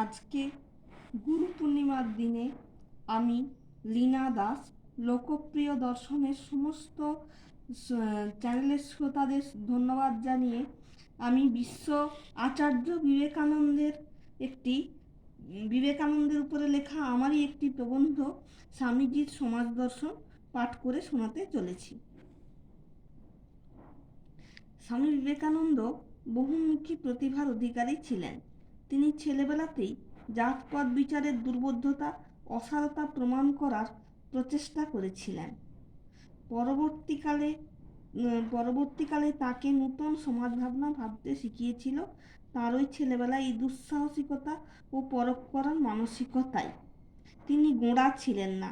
আজকে গুরু পূর্ণিমার দিনে আমি লীনা দাস লোকপ্রিয় দর্শনের সমস্ত চ্যানেলের শ্রোতাদের ধন্যবাদ জানিয়ে আমি বিশ্ব আচার্য বিবেকানন্দের উপরে লেখা আমারই একটি প্রবন্ধ স্বামীজির সমাজ দর্শন পাঠ করে শোনাতে চলেছি। স্বামী বিবেকানন্দ বহুমুখী প্রতিভার অধিকারী ছিলেন। তিনি ছেলেবেলাতেই জাতপাত বিচারের দুর্বোধ্যতা অসারতা প্রমাণ করার প্রচেষ্টা করেছিলেন। পরবর্তীকালে তাকে নূতন সমাজ ভাবনা ভাবতে শিখিয়েছিল তার ওই ছেলেবেলায় এই দুঃসাহসিকতা ও পরখ করার মানসিকতাই। তিনি গোঁড়া ছিলেন না,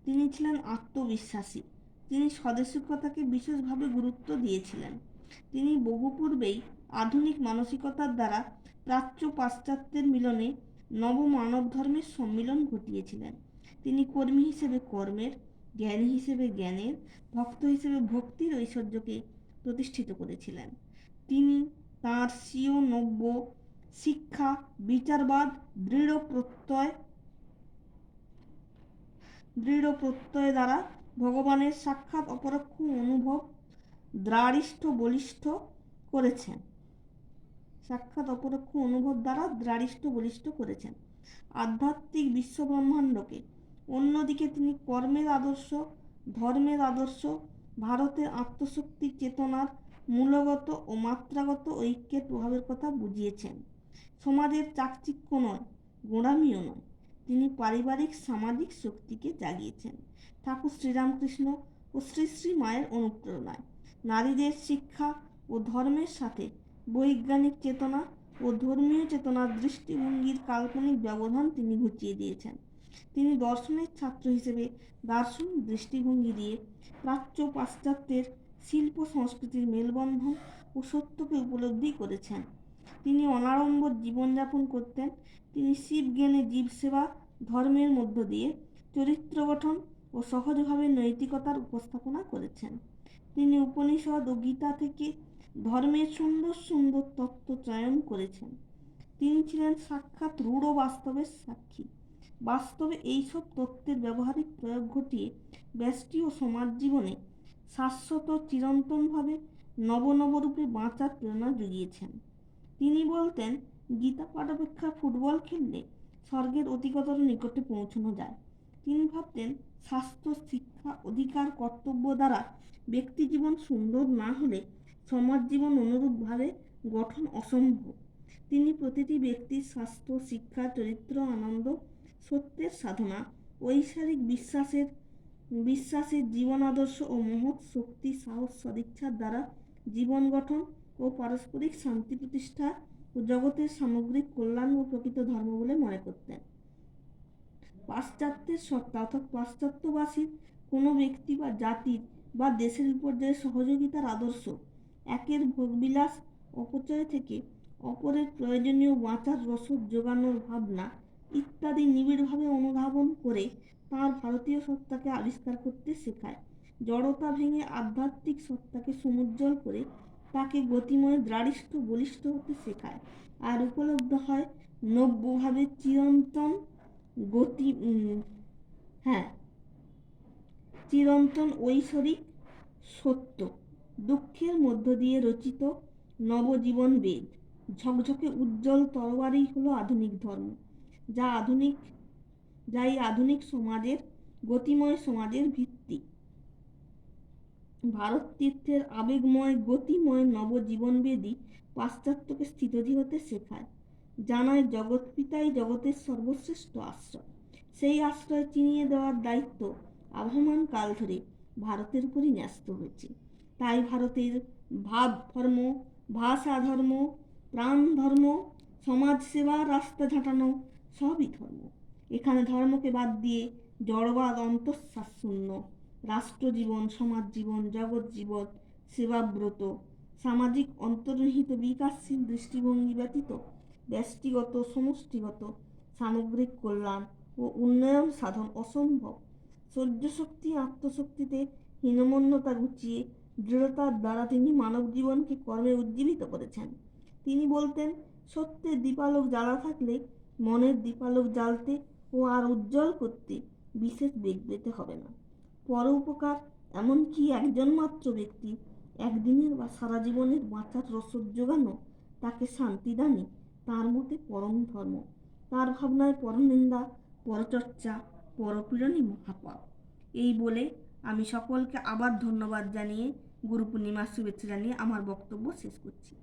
তিনি ছিলেন আত্মবিশ্বাসী। তিনি স্বদেশিকতাকে বিশেষভাবে গুরুত্ব দিয়েছিলেন। তিনি বহু পূর্বেই আধুনিক মানসিকতার দ্বারা প্রাচ্য পাশ্চাত্যের মিলনে নব মানব ধর্মের সম্মিলন ঘটিয়েছিলেন। তিনি কর্মী হিসেবে কর্মের, জ্ঞানী হিসেবে জ্ঞানের, ভক্ত হিসেবে ভক্তির ঐশ্বর্যকে প্রতিষ্ঠিত করেছিলেন। তিনি তাঁর স্বীয় নব্য শিক্ষা, বিচারবাদ, দৃঢ় প্রত্যয় দ্বারা ভগবানের সাক্ষাৎ অপরোক্ষ অনুভব দ্বারা বলিষ্ঠ করেছেন। আধ্যাত্মিক বিশ্ব ব্রহ্মাণ্ডকে। অন্যদিকে তিনি কর্মের আদর্শ, ধর্মের আদর্শ, ভারতের আত্মশক্তি চেতনার মূলগত ও মাত্রাগত ঐক্যের প্রভাবের কথা বুঝিয়েছেন। সমাজের চাকচিক্য নয়, গোঁড়ামিও নয়, তিনি পারিবারিক সামাজিক শক্তিকে জাগিয়েছেন। ঠাকুর শ্রীরামকৃষ্ণ ও শ্রী শ্রী মায়ের অনুপ্রেরণায় নারীদের শিক্ষা ও ধর্মের সাথে বৈজ্ঞানিক চেতনা ও ধর্মীয় চেতনার দৃষ্টিভঙ্গির কাল্পনিক ব্যবধান তিনি ঘুচিয়ে দিয়েছেন। তিনি দর্শনের ছাত্র হিসেবে দার্শনিক দৃষ্টিভঙ্গি দিয়ে প্রাচ্য পাশ্চাত্যের শিল্প সংস্কৃতির মেলবন্ধন ও সত্যকে উপলব্ধি করেছেন। তিনি অনাড়ম্বর জীবনযাপন করতেন। তিনি শিবজ্ঞানে জীবসেবা ধর্মের মধ্য দিয়ে চরিত্র গঠন ও সহজভাবে নৈতিকতার উপস্থাপনা করেছেন। তিনি উপনিষদ ও গীতা থেকে ধর্মের সুন্দর সুন্দর তত্ত্ব চয়ন করেছেন। তিনি ছিলেন সাক্ষাৎ রূঢ় বাস্তবের সাক্ষী। বাস্তবে এইসব তত্ত্বের ব্যবহারিক প্রয়োগ ঘটিয়ে ব্যষ্টি ও সমাজ জীবনে শাশ্বত চিরন্তনভাবে নবরূপে বাঁচার প্রেরণা জুগিয়েছেন। তিনি বলতেন, গীতা পাঠ অপেক্ষা ফুটবল খেললে স্বর্গের অতিকতর নিকটে পৌঁছানো যায়। তিনি ভাবতেন, স্বাস্থ্য, শিক্ষা, অধিকার, কর্তব্য দ্বারা ব্যক্তি জীবন সুন্দর না হলে সমাজ জীবন অনুরূপভাবে গঠন অসম্ভব। তিনি প্রতিটি ব্যক্তির স্বাস্থ্য, শিক্ষা, চরিত্র, আনন্দ, সত্যের সাধনা, ঐশ্বরিক বিশ্বাসের জীবন আদর্শ ও মহৎ শক্তি, সাহস, সদিচ্ছার দ্বারা জীবন গঠন ও পারস্পরিক শান্তি প্রতিষ্ঠা ও জগতের সামগ্রিক কল্যাণ ও প্রকৃত ধর্ম বলে মনে করতেন। পাশ্চাত্যের সত্তা অর্থাৎ পাশ্চাত্যবাসীর কোনো ব্যক্তি বা জাতির বা দেশের বিপর্যয়ে সহযোগিতার আদর্শ, একের ভোগবিলাস অপচয় থেকে অপরের প্রয়োজনীয় বাঁচার রসদ যোগানোর ভাবনা ইত্যাদি নিবিড়ভাবে অনুধাবন করে তাঁর ভারতীয় সত্তাকে আবিষ্কার করতে শেখায়। জড়তা ভেঙে আধ্যাত্মিক সত্তাকে সমুজ্জ্বল করে তাকে গতিময়, দৃঢ়, বলিষ্ঠ হতে শেখায়। আর উপলব্ধ হয় নব্যভাবে চিরন্তন ঐশ্বরিক সত্য। দুঃখের মধ্য দিয়ে রচিত নবজীবন বেদ, ঝকঝকে উজ্জ্বল তরবারি হলো আধুনিক ধর্ম, যা এই আধুনিক সমাজের, গতিময় সমাজের ভিত্তি। ভারত তীর্থের আবেগময়, গতিময় নবজীবনবেদী পাশ্চাত্যকে স্থিতধী হতে শেখায়। জানায় জগৎপিতাই জগতের সর্বশ্রেষ্ঠ আশ্রয়। সেই আশ্রয় চিনিয়ে দেওয়ার দায়িত্ব আবহমান কাল ধরে ভারতের উপরই ন্যস্ত হয়েছে। তাই ভারতের ভাব ধর্ম, ভাষা ধর্ম, প্রাণ ধর্ম, সমাজ সেবা, রাস্তা ঝাঁটানো সবই ধর্ম। এখানে ধর্মকে বাদ দিয়ে জড়বাদ অন্তঃশ্বাস শূন্য। রাষ্ট্রজীবন, সমাজ জীবন, জগৎ জীবন, সেবাব্রত, সামাজিক অন্তর্নিহিত বিকাশশীল দৃষ্টিভঙ্গি ব্যতীত ব্যষ্টিগত, সমষ্টিগত সামগ্রিক কল্যাণ ও উন্নয়ন সাধন অসম্ভব। সহ্যশক্তি, আত্মশক্তিতে হীনমন্যতা ঘুচিয়ে দৃঢ়তার দ্বারা তিনি মানব জীবনকে কর্মে উজ্জীবিত করেছেন। তিনি বলতেন, সত্যের দীপালোক জ্বালা থাকলে মনের দীপালোক জ্বালতে ও আর উজ্জ্বল করতে বিশেষ বেগ পেতে হবে না। পরোপকার এমনকি একজন মাত্র ব্যক্তি একদিনের বা সারা জীবনের বাঁচার রসদ জোগানো, তাকে শান্তিদানই তার মতে পরম ধর্ম। তার ভাবনায় পরনিন্দা, পরচর্চা, পরপীড়নই মহাপাপ। এই বলে আমি সকলকে আবার ধন্যবাদ জানিয়ে, গুরু পূর্ণিমার শুভেচ্ছা জানিয়ে আমার বক্তব্য শেষ করছি।